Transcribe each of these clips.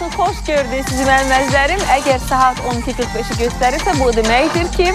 olsun, xoş gördük sizi mənim əzizlərim. Əgər saat 12:45-i göstərirsə, bu deməkdir ki,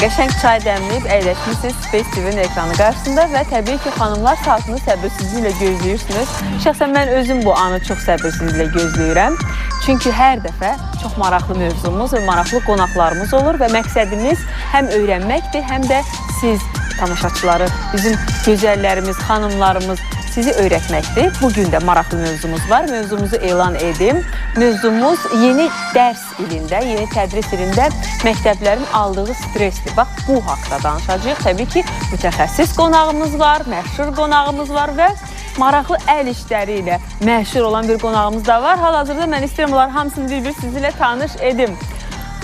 qəşəng çay dəmləyib əyləşmişsiniz Space TV-nin ekranı qarşısında və təbii ki, xanımlar saatını səbirsizliklə gözləyirsiniz. Şəxsən mən özüm bu anı çox səbirsizliklə gözləyirəm. Çünki hər dəfə çox maraqlı mövzumuz və maraqlı qonaqlarımız olur və məqsədimiz həm öyrənməkdir, həm də siz tamaşaçıları, bizim gözəllərimiz, xanımlarımız sizi öyrətməkdir. Bugün də maraqlı mövzumuz var. Mövzumuzu elan edim. Mövzumuz yeni dərs ilində, yeni tədris ilində məktəblərin aldığı stressdir. Bax, bu haqda danışacağıq. Təbii ki, mütəxəssis qonağımız var, məşhur qonağımız var və maraqlı əl işləri ilə məşhur olan bir qonağımız da var. Hal-hazırda mən istəyirəm onların hamısını bir-bir sizinlə tanış edim.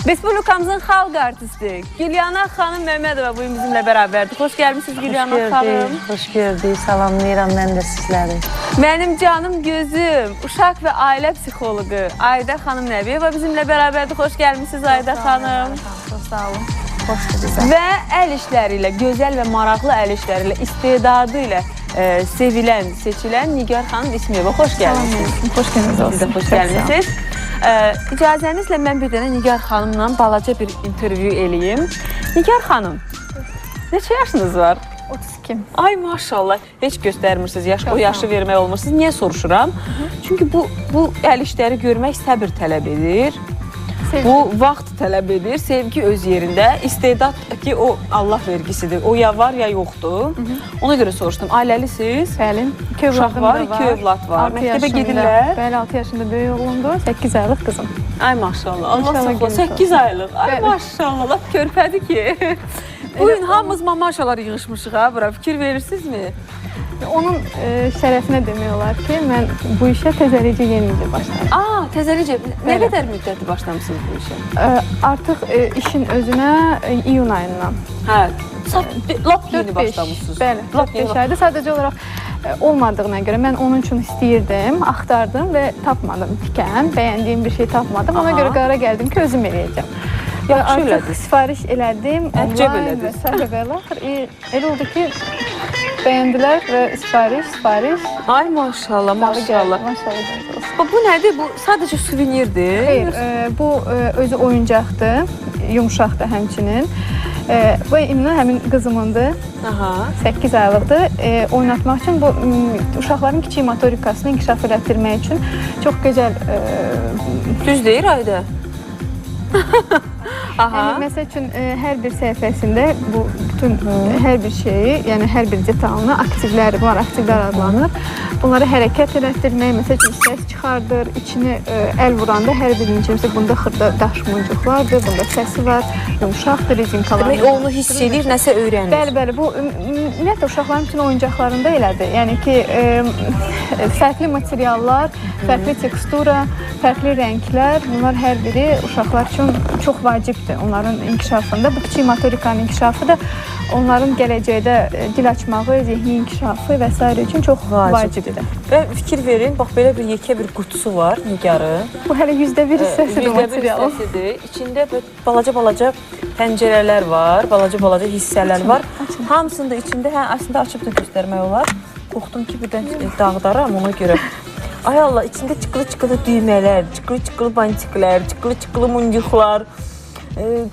Respublikamızın xalq artisti Gülyana xanım Məmmədova bugün bizimlə bərabərdir. Xoş gəlmişsiniz Gülyana xanım. Xoş gördük, salamlayıram mən də sizləri. Mənim canım gözüm, uşaq və ailə psixoloqu Ayda xanım Nəbiyeva bizimlə bərabərdir. Xoş gəlmişsiniz Ayda xanım. Çox sağ olun. Xoşdur bizə. Və əl işləri ilə, gözəl və maraqlı əl işləri ilə, istedadı ilə sevilən, seçilən Nigar xanım İsmiyeva. Xoş gəlmişsiniz. Xoş gəlmişsiniz. Siz də xoş gəlmişsiniz. İcazənizlə mən bir dənə Nigar xanımla balaca bir intervyu eləyim. Nigar xanım, neçə yaşınız var? 32. Ay maşallah, heç göstərmirsiniz, o yaşı vermək olmursınuz. Niyə soruşuram? Çünki bu əl işləri görmək səbir tələb edir. Bu vaxt tələb edir, sevgi öz yerində, istedad ki, o Allah vergisidir. O ya var, ya yoxdur. Ona görə soruşdum. Ailəlisiz? Bəli. Uşaq var, 2 övlad var. Məktəbə gedirlər. Bəli, 6 yaşında böyük oğlumdur, 8 aylıq qızım. Ay maşallah, Allah saxla, 8 aylıq. Ay maşallah, lap körpədir ki. Bugün hamımız mamaşalar yığışmışıq ha, bura. Fikir verirsinizmi? Onun şərəfinə demək olar ki, mən bu işə təzəlicə yeniliklə başladım. Təzəlicə. Nə qədər müddətli başlamışsınız bu işə? Artıq işin özünə iyun ayından. Hə, lap yeni başlamışsınız. Bəli, lap 5 aydır. Sadəcə olaraq olmadığına görə mən onun üçün istəyirdim, axtardım və tapmadım. Tikən, bəyəndiyim bir şey tapmadım. Ona görə qərara gəldim ki, özüm eləyəcəm. Yaxşı elədiniz. Artıq sifariş elədim, onlayn və s. Elə oldu ki, bəyəndilər və sifariş. Ay maşallah, maşallah. Bu nədir? Bu sadəcə suvenirdir? Xeyr, bu özü oyuncaqdır, yumuşaqdır həmçinin. Bu həmin qızımındır, 8 aylıqdır. Oynatmaq üçün, bu uşaqların kiçik motorikasını inkişaf elətdirmək üçün çox gözəl... Düz deyir Ayda. Məsəl üçün, hər bir səhifəsində bu bütün hər bir şeyi, yəni hər bir detalını, aktivləri var, aktivlər adlanır. Bunları hərəkət elətdirmək, məsəl üçün, səs çıxardır, içini əl vuranda hər birinin içində bunda xırda daşmuncuqlardır, bunda səsi var, yumuşaqdır, rezinkalar. Demək, onu hiss edir, nəsə öyrənir. Bəli, bu ümumiyyətlə uşaqların bütün oyuncaqlarında elədir. Yəni ki, fərqli materiallar, fərqli tekstura, fərqli rənglər, bunlar hər biri uşaqlar üçün çox vacibdir. Onların inkişafında, bu kiçik motorikanın inkişafı da onların gələcəkdə dil açmağı, zihni inkişafı və s. üçün çox vacibdir. Və fikir verin, bax, belə bir yekə bir qutusu var Nigarın. Bu hələ %1 hissəsidir materialın. İçində balaca-balaca pəncərələr var, balaca-balaca hissələr var. Hamısında içində, əslində açıb da göstərmək olar. Qorxdum ki, birdən dağdaram ona görə. Ay Allah, içində çıqılı-çıqılı düymələr, çıqılı-çıqılı bantiklər, çıqılı-çıqılı muncuqlar.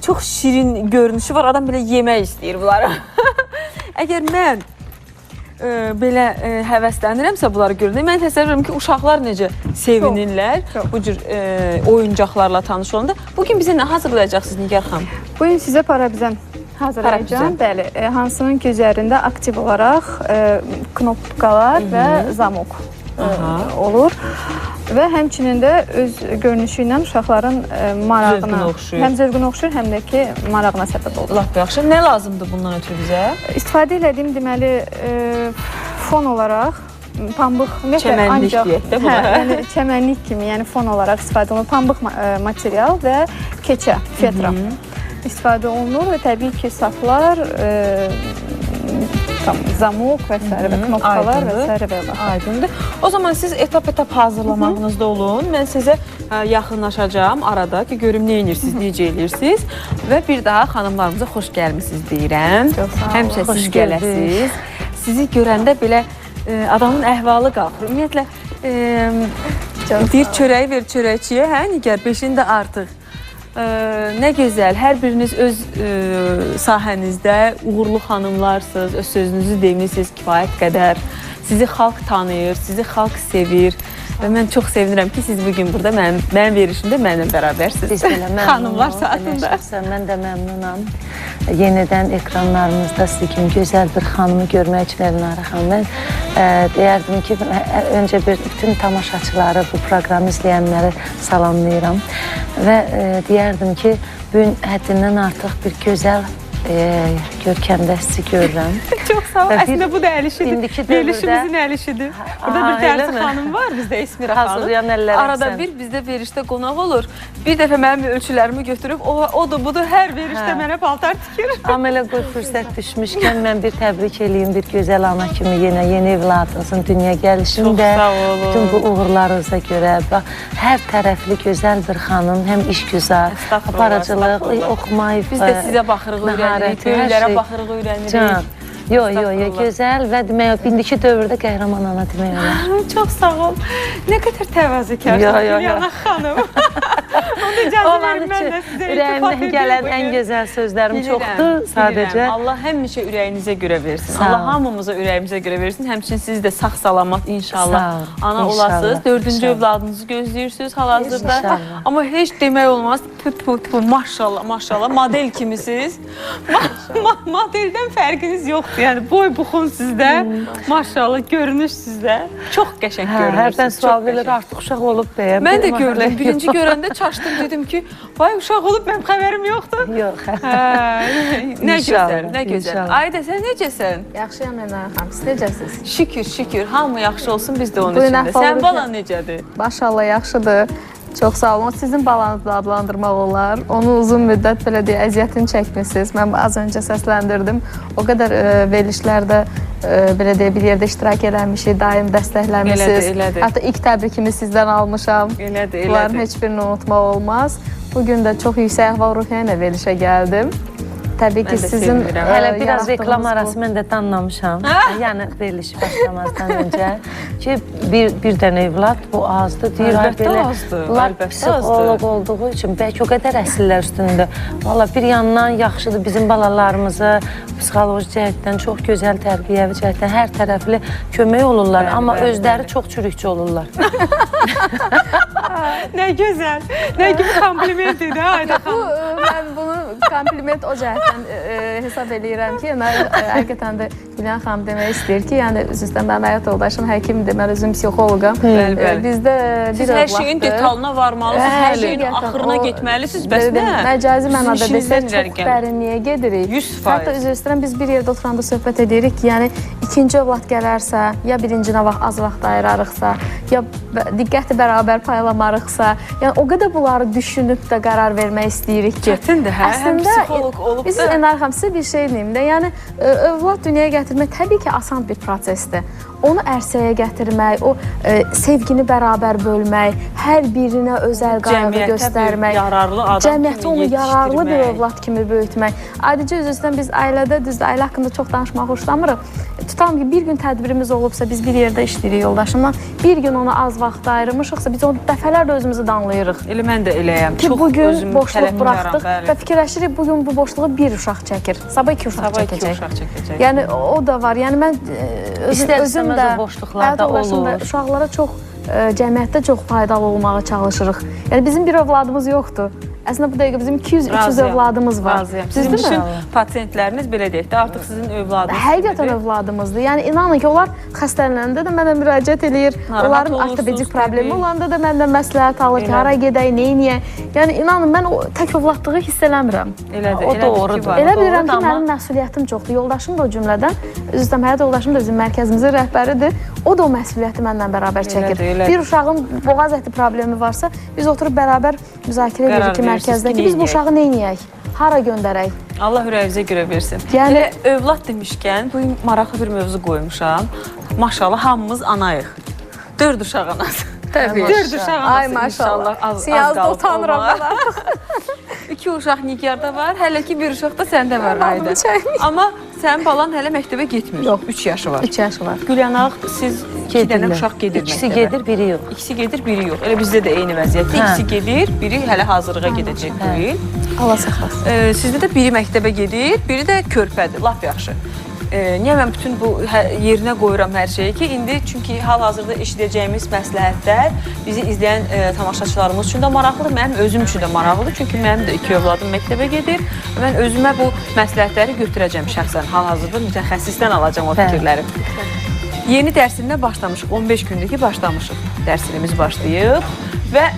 Çox şirin görünüşü var. Adam belə yemək istəyir bunları. Əgər mən belə həvəslənirəmsə bunları görəndə, mən təsəvvür edirəm ki, uşaqlar necə sevinirlər bu cür oyuncaqlarla tanış olanda. Bugün bizə nə hazırlayacaqsınız Nigar xanım? Bugün sizə parabizən hazırlayacağım. Bəli, hansının ki, üzərində aktiv olaraq knopkalar və zamok olur. Və həmçinin də öz görünüşü ilə uşaqların marağına, həm zövqünə oxşur, həm də ki, marağına səbəb olur. Lap yaxşı. Nə lazımdır bundan ötürü bizə? İstifadə edədiyim, deməli, fon olaraq, pambıq, çəmənlik deyək də buna. Yəni, çəmənlik kimi, yəni fon olaraq istifadə olunur. Pambıq material və keçə, fetra istifadə olunur və təbii ki, saflar, zamok və s. və knopkalar və s. Aydındır. O zaman siz etap-etap hazırlamağınızda olun. Mən sizə yaxınlaşacağım arada ki, görüm nə edirsiniz, necə edirsiniz. Və bir daha xanımlarımıza xoş gəlmişsiniz deyirəm. Həmişə siz gələsiniz. Sizi görəndə belə adamın əhvalı qalxır. Ümumiyyətlə, Bir çörəyi ver çörəkçiyə, hə Nigar? 5-ini də artıq. Nə gözəl, hər biriniz öz sahənizdə uğurlu xanımlarsınız, öz sözünüzü demişsiniz kifayət qədər. Sizi xalq tanıyır, sizi xalq sevir. Və mən çox sevinirəm ki, siz bugün burada mənim verişimdə mənimlə bərabərsiniz. Biz belə Xanımlar saatında. Mən də məmnunam. Yenidən ekranlarımızda sizi kimi gözəl bir xanımı görmək üçün Elnarə xanım. Mən deyərdim ki, öncə bütün tamaşaçıları, bu proqramı izləyənləri salamlayıram. Və deyərdim ki, bugün həddindən artıq bir gözəl görkəmdə sizi görürəm. Çox sağ ol. Əslində bu da əlişidir. Verilişimizin əlişidir. Burada bir tərzi xanım var, bizdə Esmira xanım. Hazırlayan əllərə Arada bir bizdə verişdə qonaq olur. Bir dəfə mənim ölçülərimi götürüb, odur budur, hər verişdə mənə paltar tikir. Amma elə qoy fürsət düşmüşkən mən bir təbrik eləyim, bir gözəl ana kimi yeni evladınızın dünya gəlişində. Çox sağ olun. Bütün bu uğurlarınıza görə, hər tərəfli gözəl bir xanım, həm işgüzar, aparıcılıq, oxumayıb. Biz də sizə baxırıq, öyrənirik, böyüklərə baxırıq, öyrənirik. Yox, gözəl və demək, indiki dövrdə qəhrəman ana demək olar. Çox sağ ol. Nə qədər təvazökarsınız Dilyana xanım. Onu icazə verin, mən də sizə ürəyimdən gələn ən gözəl sözlərim çoxdur sadəcə. Allah həmişə ürəyinizə görə versin. Allah hamımıza ürəyimizə görə versin. Həmçinin siz də sağ-salamat inşallah ana olasınız. 4-cü övladınızı gözləyirsiniz hal-hazırda. Amma heç demək olmaz, maşallah, model kimisiniz. Modeldən fərqiniz yoxdur. Yəni boy buxun sizdə, maşallah, görünüş sizdə. Çox qəşəng görünürsünüz. Hərdən sual verir, artıq uşaq olub deyə. Mən də gördüm, birinci görəndə çaşdım, dedim ki, vay uşaq olub, mənim xəbərim yoxdur. Yox. Nə gözəl, nə gözəl. Ayda, sən necəsən? Yaxşıyam Elnarə xanım, siz necəsiz? Şükür, hamı yaxşı olsun, biz də onun içində. Sən balan necədir? Maşallah, yaxşıdır. Çox sağ olun. Sizin balanızı adlandırmaq olar. Onu uzun müddət belə deyə əziyyətini çəkmişsiniz. Mən az öncə səsləndirdim. O qədər verilişlərdə belə deyə bir yerdə iştirak eləmişik, daim dəstəkləmişsiniz. Elədir. Hətta ilk təbrikimi sizdən almışam. Elədir. Bunların heç birini unutmaq olmaz. Bugün də çox yüksək əhval-ruhiyyə ilə verilişə gəldim. Təbii ki, sizin hələ biraz reklam arası mən də danlamışam. Yəni verilişi başlamazdan öncə ki, bir dənə evlad bu azdır. Əlbəttə azdır. Psixoloq olduğu üçün bəlkə o qədər əsillər üstündə. Valla bir yandan yaxşıdır bizim balalarımıza psixoloji cəhətdən çox gözəl tərbiyəvi cəhətdən hər tərəfli kömək olurlar. Amma özləri çox çürükçü olurlar. Nə gözəl, nə kimi kompliment idi, Ayda xanım. Mən bunu kompliment o cəhətdən hesab edirəm ki, həqiqətən də Dilyana xanım demək istəyir ki, yəni üzrüstən mənim həyat yoldaşım həkimdir, mən özüm psixoloqam. Bizdə siz hər şeyin detalına varmalısınız, hər şeyin axırına getməlisiniz, bəs nə? Məcazi mənada desək, çox dərinliyə gedirik. 100%. Hətta üzr istəyirəm, biz bir yerdə oturanda söhbət edirik ki, yəni ikinci övlad gələrsə, ya birincinə az vaxt ayırarıqsa, ya diqqəti bərabər paylamarıqsa, yəni o qədər bunları düşünüb də qərar vermək istəyirik ki, çətindir, hə? Həm psixoloq olub da. Biz Elnarə xanım, sizə bir şey deyim də, yəni övlad dünyaya gətirmək təbii ki, asan bir prosesdir. Onu ərsəyə gətirmək, o sevgini bərabər bölmək, hər birinə özəl qayğı göstərmək, cəmiyyətə onu yararlı bir övlad kimi böyütmək. Adicə üzrüstən biz ailədə, düzdür, ailə haqqında çox danışmaq xoşlamırıq. Tutalım ki, bir gün tədbirimiz olubsa, biz bir yerdə işləyirik yoldaşımla, bir gün ona az vaxt ayırmışıqsa, biz onu dəfələrlə özümüzü danlayırıq. Elə mən də eləyəm. Ki, bugün boşluq buraxdıq və fikirləşirik, bugün bu boşluğu bir uşaq çəkir, sabah 2 uşaq çəkəcək. Yəni, o da var. Yəni, mən özüm də həyat yoldaşımda uşaqlara çox, cəmiyyətdə çox faydalı olmağa çalışırıq. Yəni, bizim bir övladımız yoxdur. Əslində bu dəqiqə bizim 200-300 övladımız var. Razıyam. Sizin bütün pasientləriniz belə deyək də, artıq sizin övladınız. Həqiqətən övladımızdır. Yəni inanın ki, onlar xəstələnəndə də mənə müraciət edir. Onların ortopedik problemi olanda da məndən məsləhət alır ki, hara gedək, neyniyək. Yəni inanın, mən o tək övladlığı hiss eləmirəm. Elədir, o doğrudur. Elə bilirəm ki, mənim məsuliyyətim çoxdur. Yoldaşım da o cümlədən, üzrəm həyat yoldaşım da bizim mərkəzimizin rəhbəridir. O da o məsuliyyəti məndən bərabər çəkir. Bir uşağın boğaz əti problemi varsa, biz oturub bərabər müzakirə edirik ki, mərkəzdəki biz bu uşağı neyniyək, hara göndərək? Allah ürəyinizə görə versin. Elə övlad demişkən, bu maraqlı bir mövzu qoymuşam. Maşallah, hamımız anayıq. 4 uşaq anası. Təbii. 4 uşaq anası. Ay maşallah. Az qalıb olmağa. 2 uşaq Nigarda var, hələ ki bir uşaq da səndə var Ayda. Amma sənin balan hələ məktəbə getmir. Yox. 3 yaşı var. 3 yaşı var. Gülyanaq, siz 2 dənə uşaq gedir məktəbə. İkisi gedir, biri yox. İkisi gedir, biri yox. Elə bizdə də eyni vəziyyətdə. İkisi gedir, biri hələ hazırlığa gedəcək bu il. Allah saxlasın. Sizdə də biri məktəbə gedir, biri də körpədir, lap yaxşı. Niyə mən bütün bu yerinə qoyuram hər şeyi ki, indi çünki hal-hazırda eşidəcəyimiz məsləhətlər bizi izləyən tamaşaçılarımız üçün də maraqlıdır, mənim özüm üçün də maraqlıdır. Çünki mənim də 2 övladım məktəbə gedir. Mən özümə bu məsləhətləri götürəcəm şəxsən. Hal-hazırda mütəxəssisdən alacağım o fikirləri. Yeni dərsilinə başlamışıq, 15 gündür ki, başlamışıq. Dərsilimiz başlayıb və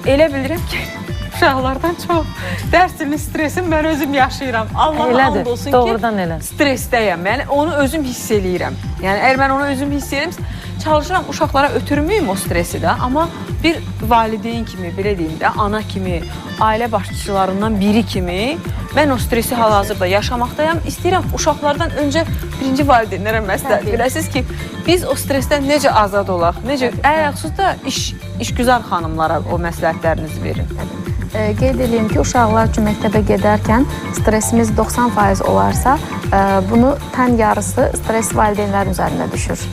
elə bilirəm ki, uşaqlardan çox dərsilin stresini mən özüm yaşayıram. Allah'a and olsun ki, stressdəyəm. Yəni, onu özüm hiss eləyirəm. Yəni, əgər mən onu özüm hiss eləyirəm, çalışıram uşaqlara ötürməyim o stresi də. Amma bir valideyn kimi, belə deyim də, ana kimi, ailə başçılarından biri kimi mən o stresi hal-hazırda yaşamaqdayam. İstəyirəm uşaqlardan öncə birinci valideynlərə məsləhət biləsiniz ki, biz o stresdən necə azad olaq, necə, əyəxsus da işgüzar xanımlara o məsləhətlərinizi verin. Qeyd edeyim ki, uşaqlar üçün məktəbə gedərkən stresimiz 90% olarsa, bunu tən yarısı stres valideynlərin üzərində düşür.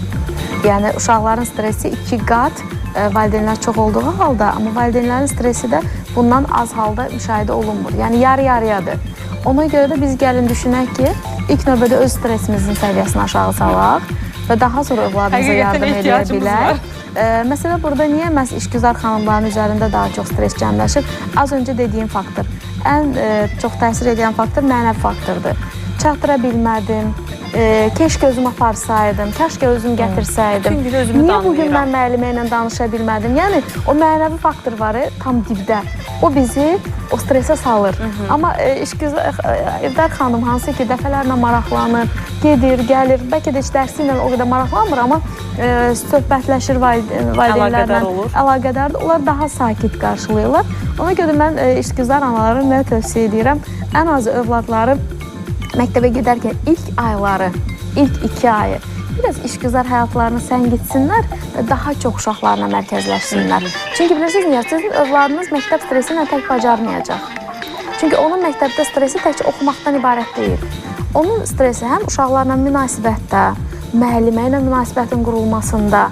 Yəni, uşaqların stresi 2 qat, valideynlər çox olduğu halda, amma valideynlərin stresi də bundan az halda müşahidə olunmur. Yəni, yarı-yarıyadır. Ona görə də biz gəlin düşünək ki, ilk növbədə öz stresimizin səviyyəsini aşağı salaq və daha sonra övladımıza yardım edə bilək. Məsələ burada niyə məhz işgüzar xanımların üzərində daha çox stres cəmləşir? Az öncə dediyim faktor, ən çox təsir edən faktor mənəvi faktordur. Çatdıra bilmədim, keşke özüm aparsaydım, keşke özüm gətirsəydim. Niyə bugün mən müəllimə ilə danışa bilmədim? Yəni, o mənəvi faktor var, tam dibdə. O bizi o stresə salır. Amma İvdar xanım hansı ki, dəfələrlə maraqlanır, gedir, gəlir, bəlkə də heç dərsi ilə o qədər maraqlanmır, amma söhbətləşir valideynlərlə, əlaqədardır. Onlar daha sakit qarşılayırlar. Ona görə mən işgüzar anaları nə tövsiyə edirəm? Ən azı övladları məktəbə gedərkən ilk ayları, ilk 2 ayı biraz işgüzar həyatlarını səngitsinlər və daha çox uşaqlarına mərkəzləşsinlər. Çünki bilirsiniz, niyə? Sizin övladınız məktəb stresi ilə tək bacarmayacaq. Çünki onun məktəbdə stresi təkcə oxumaqdan ibarət deyil. Onun stresi həm uşaqlarla münasibətdə, müəllimə ilə münasibətin qurulmasında,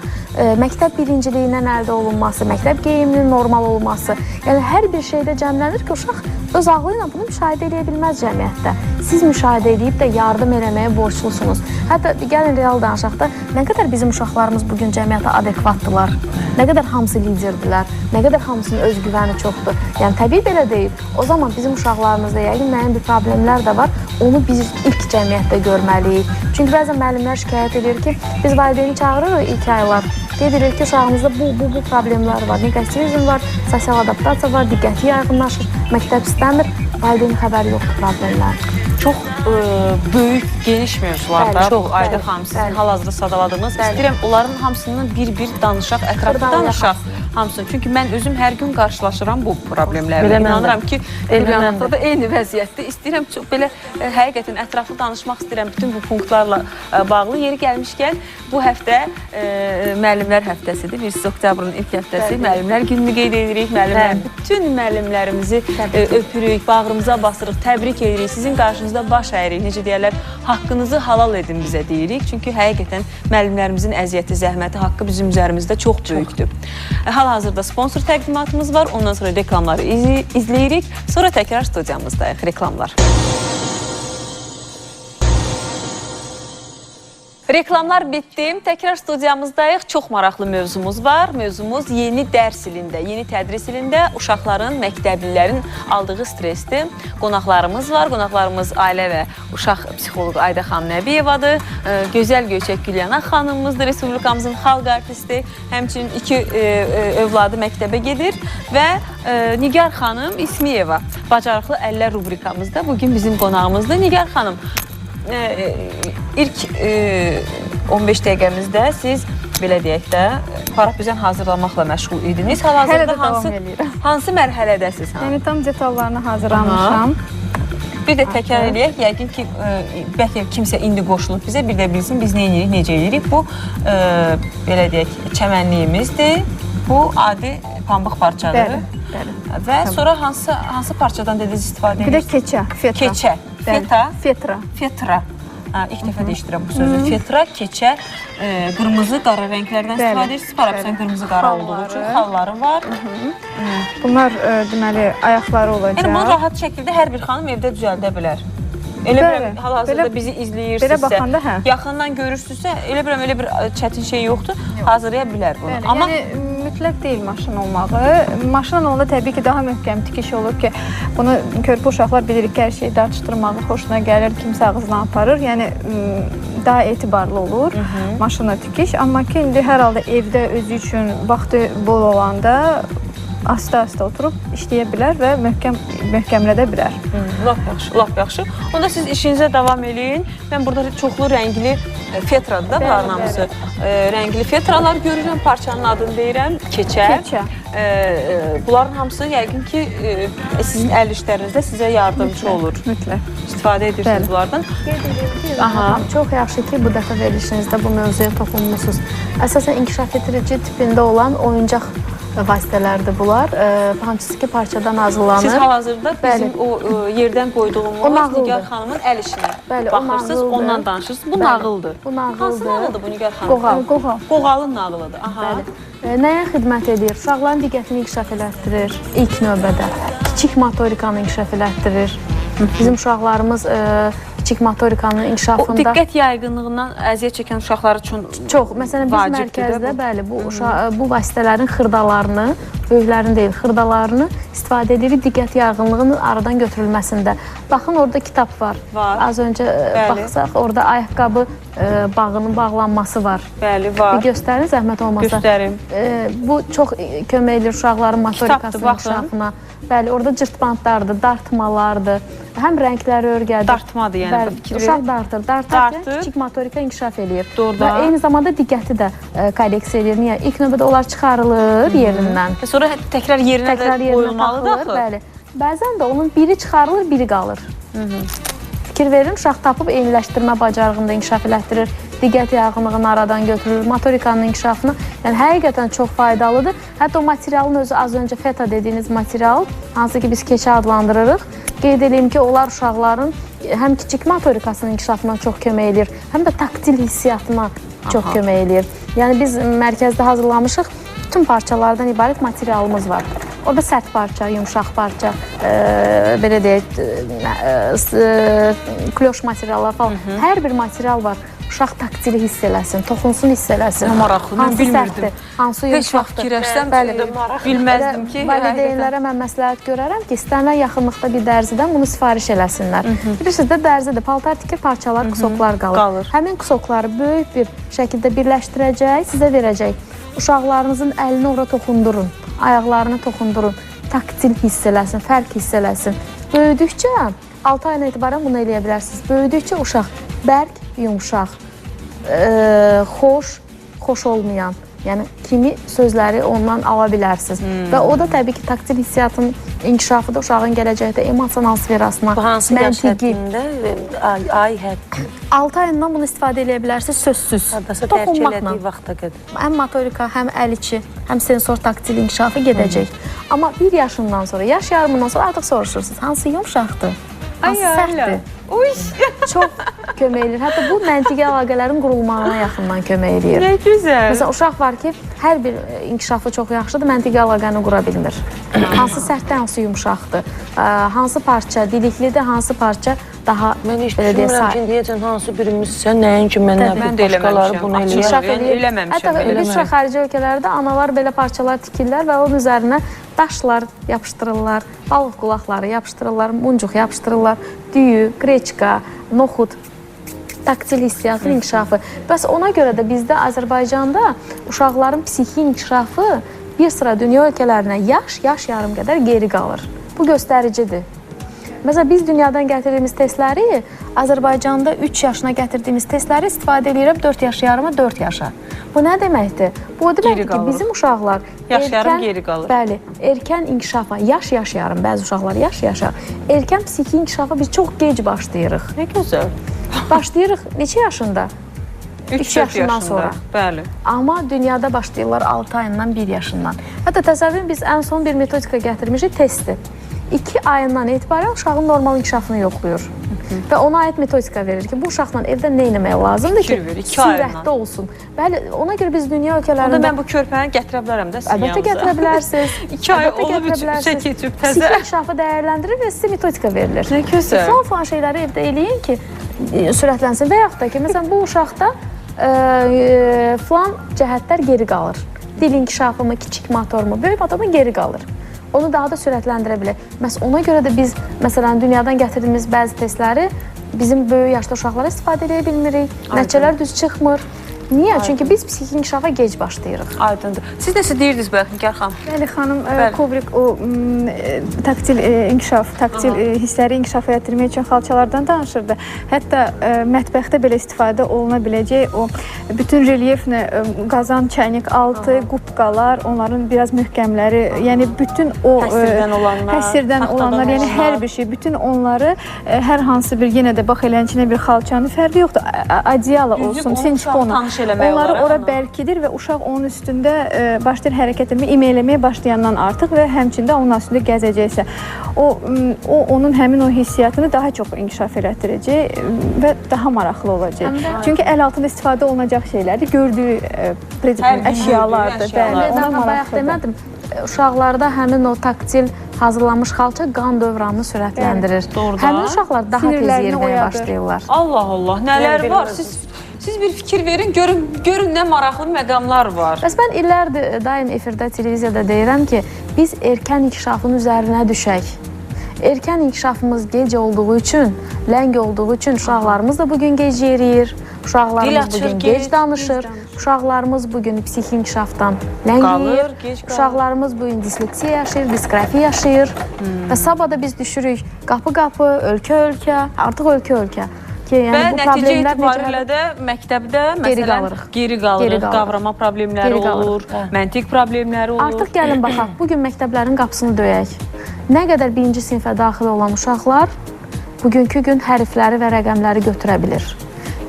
məktəb birinciliyindən əldə olunması, məktəb geyiminin normal olması. Yəni, hər bir şeydə cəmlənir ki, uşaq öz ağlı ilə bunu müşahidə edə bilməz cəmiyyətdə. Siz müşahidə edib də yardım eləməyə borçlusunuz. Hətta gəlin real danışaq da, nə qədər bizim uşaqlarımız bugün cəmiyyətə adekvatdılar, nə qədər hamısı liderdirlər, nə qədər hamısının özgüvəni çoxdur. Yəni, təbii belə deyil. O zaman bizim uşaqlarımızda yəqin müəyyən bir problemlər də var. Onu biz ilk cəmiyyətdə görməliyik. Çünki bəzən müəllimlər şikayət edir ki, biz valideyni çağırırıq ilk aylar. Qeyd edir ki, uşağımızda bu problemlər var. Neqativizm var, sosial adaptasiya var, diqqəti yaygınlaşır, məktəb istəmir, valideynin xəbəri yoxdur problemlər. Çox böyük, geniş mövzularda bu Ayda xanım sizin hal-hazırda sadaladığınız. İstəyirəm onların hamısından bir danışaq, ətraflı danışaq hamısını. Çünki mən özüm hər gün qarşılaşıram bu problemlərlə. İnanıram ki, Gülyanaqda da eyni vəziyyətdə. İstəyirəm çox belə həqiqətən ətraflı danışmaq istəyirəm bütün bu punktlarla bağlı. Yeri gəlmişkən bu həftə müəllimlər həftəsidir. 1 oktyabrın ilk həftəsi. Müəllimlər gününü qeyd edirik. Bütün müəllimlərimizi öpürük, bağrımıza basırıq, təbrik edirik. Sizin qarşınızda baş əyirik. Necə deyərlər, haqqınızı halal edin bizə deyirik. Çünki həqiqətən müəllimlərimizin əziyyəti, zəhməti haqqı bizim üzərimizdə çox böyükdür. Hal-hazırda sponsor təqdimatımız var. Ondan sonra reklamları izləyirik. Sonra təkrar studiyamızdayıq. Reklamlar. Reklamlar bitdi. Təkrar studiyamızdayıq. Çox maraqlı mövzumuz var. Mövzumuz yeni dərs ilində, yeni tədris ilində uşaqların, məktəblilərin aldığı stresdir. Qonaqlarımız var. Qonaqlarımız ailə və uşaq psixoloqu Ayda xanım Nəbiyevadır. Gözəl Göyçək Gülyanaq xanımımızdır. Respublikamızın xalq artisti. Həmçinin 2 övladı məktəbə gedir. Və Nigar xanım İsmiyeva. Bacarıqlı əllər rubrikamızda bugün bizim qonağımızdır. Nigar xanım, ilk 15 dəqiqəmizdə siz, belə deyək də, parafizən hazırlamaqla məşğul idiniz. Hal-hazırda hansı mərhələdəsiz? Yəni, tam detallarını hazırlamışam. Bir də təkrar eləyək, yəqin ki, bəlkə kimsə indi qoşulub bizə, bir də bilsin, biz nə edirik, necə edirik. Bu, belə deyək, çəmənliyimizdir. Bu, adi pambıq parçadır. Və sonra hansı parçadan dediniz istifadə Bir də edirsiniz? keçə, fetra. Keçə, Bəli, feta, fetra. fetra. İlk dəfə deyişdirəm bu sözü. Fetra, keçə, qırmızı, qara rənglərdən istifadə edirsiniz. Parapsan qırmızı, qara olduğu üçün xalları var. Bunlar deməli ayaqları olacaq. Yəni bunu rahat şəkildə hər bir xanım evdə düzəldə bilər. Elə biləm, hal-hazırda bizi izləyirsinizsə, yaxından görürsünüzsə, elə biləm, elə bir çətin şey yoxdur, hazırlaya bilər bunu. Amma mütləq deyil maşın olmağı. Maşın olanda təbii ki, daha möhkəm tikiş olur ki, bunu körpə uşaqlar bilirik ki, hər şeyi dartışdırmağı xoşuna gəlir, kimsə ağzına aparır. Yəni, daha etibarlı olur maşına tikiş. Amma ki, indi hər halda evdə özü üçün vaxtı bol olanda asta-asta oturub işləyə bilər və möhkəmlədə bilər. Lap yaxşı, lap yaxşı. Onda siz işinizə davam eləyin. Mən burada çoxlu rəngli fetradır da bunların hamısı. Rəngli fetralar görürəm, parçanın adını deyirəm, keçə. Bunların hamısı yəqin ki, sizin əl işlərinizdə sizə yardımcı olur. Mütləq. İstifadə edirsiniz bunlardan. Çox yaxşı ki, bu dəfə verilişinizdə bu mövzuya toxunmusunuz. Əsasən inkişaf etdirici tipində olan oyuncaq vasitələrdir bunlar. Hansısı ki, parçadan hazırlanır. Siz hal-hazırda bizim o yerdən qoyduğumuz Nigar xanımın əl işinə baxırsınız, ondan danışırsınız. Bu nağıldır. Bu nağıldır. Hansı nağıldır bu Nigar xanım? Qoğal. Qoğalın nağılıdır. Nəyə xidmət edir? Uşaqların diqqətini inkişaf elətdirir ilk növbədə. Kiçik motorikanı inkişaf elətdirir. Bizim uşaqlarımız kiçik motorikanın inkişafında... O diqqət yaygınlığından əziyyət çəkən uşaqlar üçün çox. Məsələn, biz mərkəzdə bəli, bu vasitələrin xırdalarını, böyüklərini deyil, xırdalarını istifadə edirik diqqət yaygınlığının aradan götürülməsində. Baxın, orada kitab var. Az öncə baxsaq, orada ayaqqabı bağının bağlanması var. Bəli, var. Bir göstərin, zəhmət olmasa. Göstərim. Bu çox kömək edir uşaqların motorikasının inkişafına. Bəli, orada cırtbandlardır, dartmalardır. Həm rəngləri örgədir. Dartmadır, yəni. Uşaq dartır. Dartarkən kiçik motorika inkişaf edir. Doğrudan. Və eyni zamanda diqqəti də korreksiya edir. Niyə? İlk növbədə onlar çıxarılır yerindən. Və sonra təkrar yerinə də qoyulmalıdır axı. Bəli. Bəzən də onun biri çıxarılır, biri qalır. Fikir verin, uşaq tapıb eyniləşdirmə bacarığında inkişaf elətdirir. Diqqət yaygınlığını aradan götürür, motorikanın inkişafını. Yəni, həqiqətən çox faydalıdır. Hətta o materialın özü, az öncə feta dediyiniz material, hansı ki biz keçə adlandırırıq. Qeyd edeyim ki, onlar uşaqların həm kiçik motorikasının inkişafına çox kömək edir, həm də taktil hissiyatına çox kömək edir. Yəni, biz mərkəzdə hazırlamışıq, bütün parçalardan ibarət materialımız var. Orada sərt parça, yumşaq parça, belə deyək, kloş materiallar falan. Hər bir material var. Uşaq taktili hiss eləsin, toxunsun hiss eləsin. Maraqlı, mən bilmirdim. Hansı heç vaxt fikirləşsəm, bilməzdim ki. Valideynlərə mən məsləhət görərəm ki, istənilən yaxınlıqda bir dərzidən bunu sifariş eləsinlər. Bilirsiniz də, dərzidir, paltar tikir, parçalar, kusoklar qalır. Həmin kusokları böyük bir şəkildə birləşdirəcək, sizə verəcək. Uşaqlarınızın əlini ora toxundurun, ayaqlarını toxundurun, taktil hiss eləsin, fərq hiss eləsin. Böyüdükcə, 6 ayına etibarən bunu eləyə bilərsiniz. Böyüdükcə uşaq bərk, yumşaq, xoş olmayan, yəni kimi sözləri ondan ala bilərsiniz. Və o da təbii ki, taktil hissiyatın inkişafı da uşağın gələcəkdə emosional sferasına, bu hansı yaş həddində? Ay hədd. 6 ayından bunu istifadə edə bilərsiniz, sözsüz. Hardasa dərk elədiyi vaxta qədər. Həm motorika, həm əl içi, həm sensor taktil inkişafı gedəcək. Amma 1 yaşından sonra, yaş yarımından sonra artıq soruşursunuz, hansı yumşaqdır, hansı sərtdir? Çox kömək edir. Hətta bu məntiqi əlaqələrin qurulmağına yaxından kömək edir. Nə gözəl. Məsələn, uşaq var ki, hər bir inkişafı çox yaxşıdır, məntiqi əlaqəni qura bilmir. Hansı sərtdir, hansı yumşaqdır, hansı parça diliklidir, hansı parça daha mən heç düşünmürəm ki, deyəcəm, hansı birimizsə, nəyin ki, mən başqaları bunu eləməmişəm. Hətta bir sıra xarici ölkələrdə analar belə parçalar tikirlər və onun üzərinə daşlar yapışdırırlar, balıq qulaqları yapışdırırlar, muncuq yapışdırırlar, düyü, qreçka, noxud, taktil hissiyatın inkişafı. Bəs ona görə də bizdə Azərbaycanda uşaqların psixi inkişafı bir sıra dünya ölkələrinə yaş yarım qədər geri qalır. Bu göstəricidir. Məsələn, biz dünyadan gətirdiyimiz testləri, Azərbaycanda 3 yaşına gətirdiyimiz testləri istifadə edirəm 4 yaş yarıma 4 yaşa. Bu nə deməkdir? Bu o deməkdir ki, bizim uşaqlar yaş yarım geri qalır. Bəli, erkən inkişafa, yaş yarım, bəzi uşaqlar yaş, erkən psixi inkişafa biz çox gec başlayırıq. Nə gözəl. Başlayırıq neçə yaşında? 3 yaşından sonra. Bəli. Amma dünyada başlayırlar 6 ayından 1 yaşından. Hətta təsəvvürün biz ən son bir metodika gətirmişik, testi. 2 ayından etibarən uşağın normal inkişafını yoxlayır. Və ona aid metodika verir ki, bu uşaqla evdə nə etmək lazımdır ki, sürətli olsun. Bəli, ona görə biz dünya ölkələrində... Onda mən bu körpəni gətirə bilərəm də sizin yanınıza. Əlbəttə gətirə bilərsiniz. 2 ay olub, 3 keçib təzə. Psixik inkişafı dəyərləndirir və sizə metodika verilir. Nə gözəl. Falan şeyləri evdə eləyin ki, sürətlənsin. Və yaxud da ki, məsələn, bu uşaqda falan cəhətlər geri qalır. Dil inkişafı mı, kiçik motor mu, böyük motor mu geri qalır. Onu daha da sürətləndirə bilər. Ona görə də biz, məsələn, dünyadan gətirdiyimiz bəzi testləri bizim böyük yaşda uşaqlara istifadə edə bilmirik. Nəticələr düz çıxmır. Niyə? Çünki biz psixik inkişafa gec başlayırıq. Aydındır. Siz nəsə deyirdiniz bəlkə, Nigar xanım? Bəli, xanım, Kubrick o taktil inkişaf, taktil hissləri inkişaf etdirmək üçün xalçalardan danışırdı. Hətta mətbəxdə belə istifadə oluna biləcək o bütün relyeflə qazan, çaynik altı, qubqalar, onların biraz möhkəmləri, yəni bütün o həsirdən olanlar, yəni hər bir şey, bütün onları hər hansı bir, yenə də bax elənçinə bir xalçanın fərqi yoxdur. Adyala olsun, sinçponu. Onları ora bərkidir və uşaq onun üstündə başlayır hərəkət etməyə, imeyləməyə başlayandan artıq və həmçində onun üstündə gəzəcəksə, o onun həmin o hissiyatını daha çox inkişaf elətdirəcək və daha maraqlı olacaq. Çünki əl altında istifadə olunacaq şeylərdir, gördüyü əşyalardır. Ona maraqlıdır. Demədim, uşaqlarda həmin o taktil hazırlanmış xalça qan dövranını sürətləndirir. Həmin uşaqlar daha tez yeriməyə başlayırlar. Allah Allah, nələr var? Siz bir fikir verin, görün nə maraqlı məqamlar var. Bəs mən illərdir daim efirdə, televiziyada deyirəm ki, biz erkən inkişafın üzərinə düşək. Erkən inkişafımız gec olduğu üçün, ləng olduğu üçün uşaqlarımız da bugün gec yeriyir, uşaqlarımız bugün gec danışır, uşaqlarımız bugün psixik inkişafdan ləngiyir, uşaqlarımız bugün disleksiya yaşayır, disqrafiya yaşayır və sabahda biz düşürük qapı-qapı, ölkə-ölkə, artıq ölkə-ölkə. Və nəticə itibarilə də məktəbdə geri qalırıq, qavrama problemləri olur, məntiq problemləri olur. Artıq gəlin baxaq, bugün məktəblərin qapısını döyək. Nə qədər birinci sinifə daxil olan uşaqlar bugünkü gün hərfləri və rəqəmləri götürə bilir.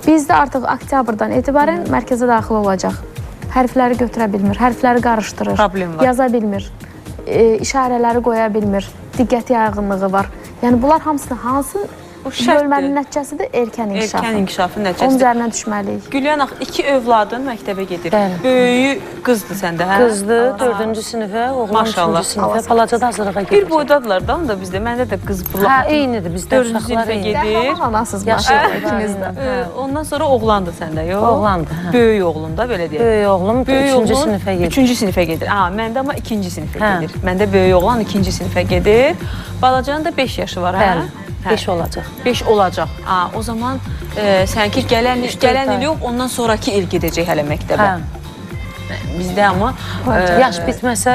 Bizdə artıq oktyabrdan etibarən mərkəzə daxil olacaq. Hərfləri götürə bilmir, hərfləri qarışdırır, yaza bilmir, işarələri qoya bilmir, diqqət yayğınlığı var. Yəni bunlar hamısını hansı bölmənin nəticəsidir? Erkən inkişafın. Erkən inkişafın nəticəsidir. Onun üzərinə düşməliyik. Gülyan, 2 övladın məktəbə gedir. Böyüyü qızdır səndə, hə? Qızdır, 4-cü sinifə, oğlan 3-cü sinifə, balacada hazırlığa gedir. Bir boydadılar da, onda bizdə, məndə də qız bulaq. Hə, eynidir, bizdə uşaqlar eynidir. Dərman anasız maşallah ikiniz də. Ondan sonra oğlandır səndə, yox? Oğlandır. Böyük oğlum da, belə deyək. Böyük oğlum 3-cü sinifə gedir. 3-cü sinifə gedir. Məndə amma 2-ci sinifə gedir. Məndə böyük oğlan 2-ci sinifə gedir. Balacanın da 5 yaşı var, hə? 5 olacaq. 5 olacaq. O zaman sənki gələn il yox, ondan sonraki il gedəcək hələ məktəbə. Bizdə amma... Yaş bitməsə,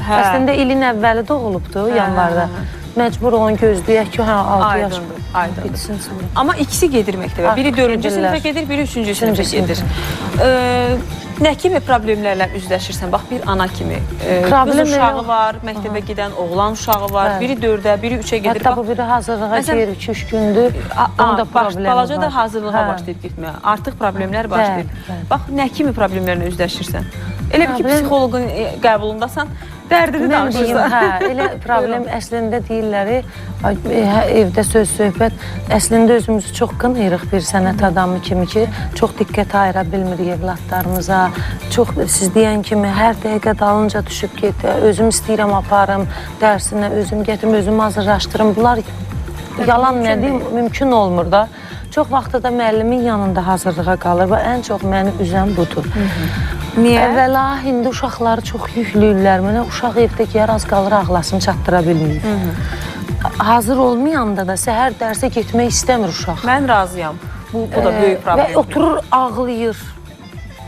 əslində ilin əvvəli doğulubdur, yanvarda. Məcbur onu gözləyək ki, 6 yaş bitsin. Amma ikisi gedir məktəbə. Biri 4-cü sinifə gedir, biri 3-cü sinifə gedir. Nə kimi problemlərlə üzləşirsən? Bax, bir ana kimi. Qız uşağı var, məktəbə gedən oğlan uşağı var. Biri 4-ə, biri 3-ə gedir. Hətta bu biri hazırlığa gedir, 2-3 gündür. Onda problem var. Balaca da hazırlığa başlayıb getməyə. Artıq problemlər başlayıb. Bax, nə kimi problemlərlə üzləşirsən? Elə bir ki, psixoloqun qəbulundasan, dərdini danışırsan. Hə, elə problem əslində deyirləri, evdə söz-söhbət, əslində özümüzü çox qınayırıq bir sənət adamı kimi ki, çox diqqət ayıra bilmirik evlatlarımıza. Çox, siz deyən kimi, hər dəqiqə dalınca düşüb get, özüm istəyirəm aparım, dərsinə özüm gətirim, özüm hazırlaşdırım. Bunlar yalan nə deyim, mümkün olmur da. Çox vaxtı da müəllimin yanında hazırlığa qalır və ən çox məni üzən budur. Niyə? Əvvəla, indi uşaqları çox yüklüyürlər. Mənə uşaq evdə ki, az qalır ağlasını çatdıra bilməyib. Hazır olmayanda da səhər dərsə getmək istəmir uşaq. Mən razıyam. Bu da böyük problem. Və oturur, ağlayır.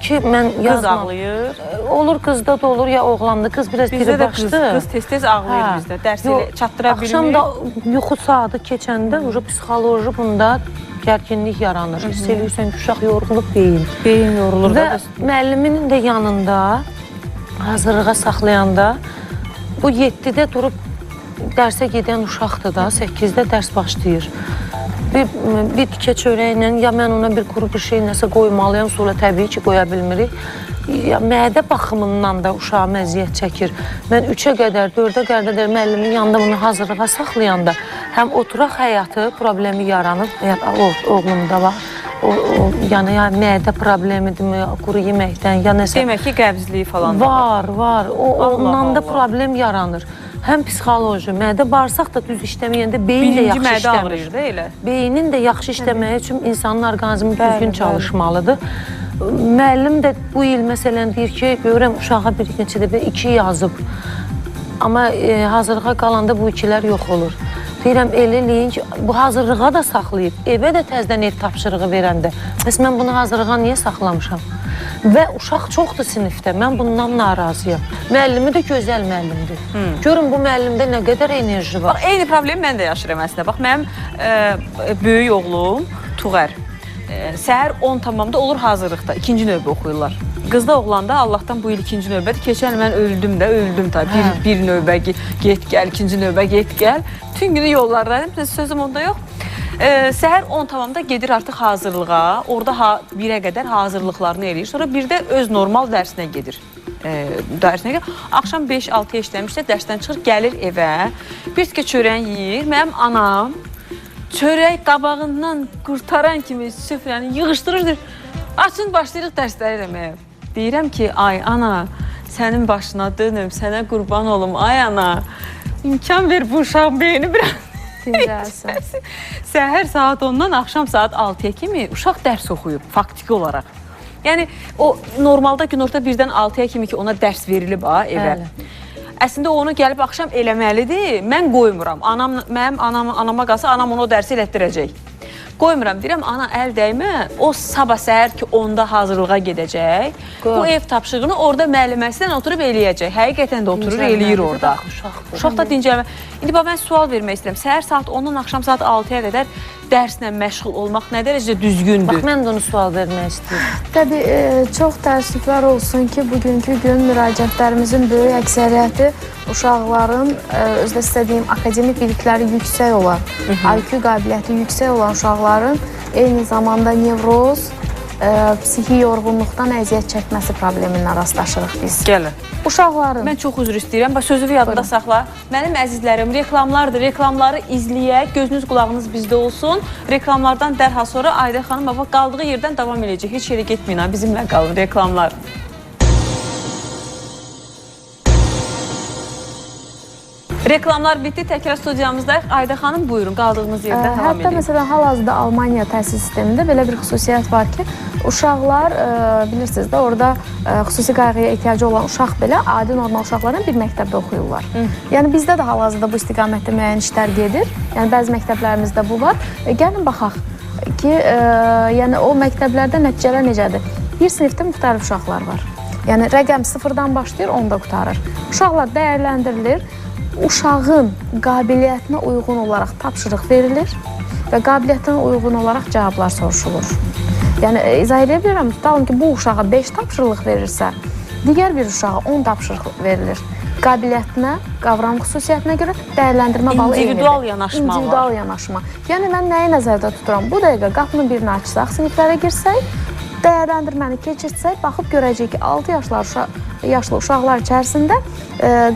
Ki, mən yazmam. Qız ağlayır. Olur, qızda da olur, ya oğlandı. Qız biraz biri başdı. Qız tez-tez ağlayır bizdə. Dərsi çatdıra bilmir. Axşam da yuxu saatı keçəndə psixoloji bunda gərginlik yaranır. Hiss edirsən ki, uşaq yorulub beyin. Beyin yorulur da. Və müəlliminin də yanında, hazırlığa saxlayanda, bu 7-də durub dərsə gedən uşaqdır da, 8-də dərs başlayır. bir tikə çörəklə ya mən ona bir quru bir şey nəsə qoymalıyam, sonra təbii ki, qoya bilmirik. Ya, mədə baxımından da uşağım əziyyət çəkir. Mən 3-ə qədər, 4-ə qədər müəllimin yanında bunu hazırlığa saxlayanda həm oturaq həyatı problemi yaranır, oğlumda var. Yəni mədə problemidirmi, quru yeməkdən, ya nəsə... Demək ki, qəbzliyi falan var. Ondan da problem yaranır. Həm psixoloji, mədə bağırsaq da düz işləməyəndə beyin də yaxşı işləmir. Beynin də yaxşı işləməyi üçün insanın orqanizmi düzgün çalışmalıdır. Müəllim də bu il məsələn deyir ki, görürəm uşağa bir neçə dəfə 2 yazıb. Amma hazırlığa qalanda bu 2-lər yox olur. Deyirəm, eləyin ki, bu hazırlığa da saxlayıb, evə də təzdən ev tapşırığı verəndə. Bəs mən bunu hazırlığa niyə saxlamışam? Və uşaq çoxdur sinifdə, mən bundan narazıyam. Müəllimi də gözəl müəllimdir. Görün, bu müəllimdə nə qədər enerji var. Eyni problemi mən də yaşayıram əslində. Bax, mənim böyük oğlum Tuğər. Səhər 10 tamamda olur hazırlıqda, 2-ci növbə oxuyurlar. Qızda oğlanda Allahdan bu il 2-ci növbədir. Keçən il mən öldüm tabii. Bir növbə get gəl, 2-ci növbə get gəl. Tüm günü yollardaydım, sözüm onda yox. Səhər 10 tamamda gedir artıq hazırlığa, orada 1-ə qədər hazırlıqlarını eləyir. Sonra bir də öz normal dərsinə gedir. Axşam 5-6-ya işləmişsə dərsdən çıxır, gəlir evə, bir tikə çörək yeyir. Mənim anam çörək qabağından qurtaran kimi süfrəni yığışdırır, açın başlayırıq dərsləri eləməyə. Deyirəm ki, ay ana, sənin başına dönüm, sənə qurban olum, ay ana, imkan ver bu uşağın beyni biraz. Səhər saat 10-dan axşam saat 6-ya kimi uşaq dərs oxuyub, faktiki olaraq. Yəni, o normalda günorta 1-dən 6-ya kimi ki ona dərs verilib evə. Əslində onu gəlib axşam eləməlidir, mən qoymuram. Mənim anama qalsa, anam onu o dərsi elətdirəcək. Qoymuram, deyirəm, ana əl dəymə, o sabah səhər ki 10-da hazırlığa gedəcək, bu ev tapşırığını orada müəlliməsindən oturub eləyəcək. Həqiqətən də oturur, eləyir orada. Uşaq da dincəlmə. İndi mən sual vermək istəyirəm. Səhər saat 10-dan axşam saat 6-ya qədər dərslə məşğul olmaq nə dərəcədə düzgündür? Bax, mən də onu sual vermək istəyirəm. Təbii, çox təəssüflər olsun ki, bugünkü gün müraciətlərimizin böyük əksəriyyəti uşaqların, özdə istədiyim, akademik bilikləri yüksək olan, IQ qabiliyyəti yüksək olan uşaqların eyni zamanda nevroz, psixi yorğunluqdan əziyyət çəkməsi problemindən rastlaşırıq biz. Gəlin. Uşaqların... Mən çox üzr istəyirəm. Sözü yadında saxla. Mənim əzizlərim, reklamlardır. Reklamları izləyək, gözünüz qulağınız bizdə olsun. Reklamlardan dərhal sonra Ayda xanım qaldığı yerdən davam edəcək. Heç yerə getməyin, bizimlə qalın. Reklamlar. Reklamlar bitti. Təkrar studiyamızdayıq. Ayda xanım, buyurun, qaldığımız yerdən davam edin. Hətta məsələn, hal-hazırda Almaniya təhsil sistemində belə bir xüsusiyyət var ki, uşaqlar, bilirsiniz də, orada xüsusi qayğıya ehtiyacı olan uşaq belə adi normal uşaqlarla bir məktəbdə oxuyurlar. Yəni, bizdə də hal-hazırda bu istiqamətdə müəyyən işlər gedir. Yəni, bəzi məktəblərimizdə bu var. Gəlin, baxaq ki, yəni, o məktəblərdə nəticələr necədir? Bir sinifdə müxtəlif uşaqlar var. Yəni, rəqəm 0-dan başlayır, 10-da qutarır. Uşaqlar dəyərləndirilir. Uşağın qabiliyyətinə uyğun olaraq tapşırıq verilir və qabiliyyətinə uyğun olaraq cavablar soruşulur. Yəni, izah edə bilirəm, tutalım ki, bu uşağa 5 tapşırıq verirsə, digər bir uşağa 10 tapşırıq verilir. Qabiliyyətinə, qavram xüsusiyyətinə görə dəyərləndirmə balı eynidir. İndividual yanaşma var. İndividual yanaşma. Yəni, mən nəyi nəzərdə tuturam? Bu dəqiqə qapının birini açsaq, siniflərə girsək, dəyərləndirməni keçirsək, baxıb görəcək ki, 6 yaşlı uşaqlar içərisində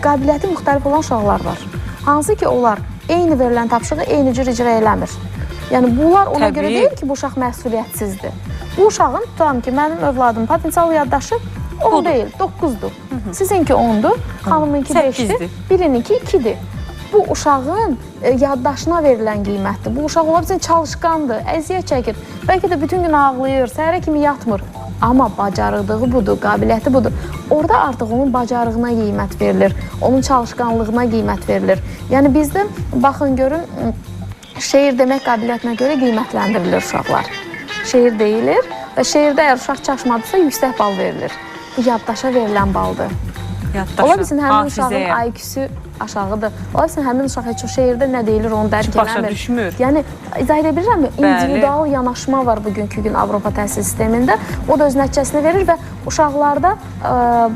qabiliyyəti müxtəlif olan uşaqlar var. Hansı ki, onlar eyni verilən tapşırığı eyni cür icra eləmir. Yəni, bunlar ona görə deyil ki, bu uşaq məsuliyyətsizdir. Bu uşağın, tutalım ki, mənim övladım potensial yaddaşı 10 deyil, 9-dur. Sizinki 10-dur, xanımınki 5-dir, birininki 2-dir. Bu uşağın yaddaşına verilən qiymətdir. Bu uşaq ola bilsin çalışqandır, əziyyət çəkir. Bəlkə də bütün gün ağlayır, səhərə kimi yatmır. Amma bacarığı budur, qabiliyyəti budur. Orada artıq onun bacarığına qiymət verilir, onun çalışqanlığına qiymət verilir. Yəni bizdə, baxın, görün, şeir demək qabiliyyətinə görə qiymətləndirilir uşaqlar. Şeir deyilir və şeirdə əgər uşaq çaşmadısa, yüksək bal verilir. Bu yaddaşa verilən baldır. Ola bilsin, həmin uşağın IQ-sü aşağıdır. Ola bilsin, həmin uşaq heç o şeirdə nə deyilir, onu dərk eləmir. Başa düşmür. Yəni, izah edə bilirəm, individual yanaşma var bugünkü gün Avropa təhsil sistemində. O da öz nəticəsini verir və uşaqlarda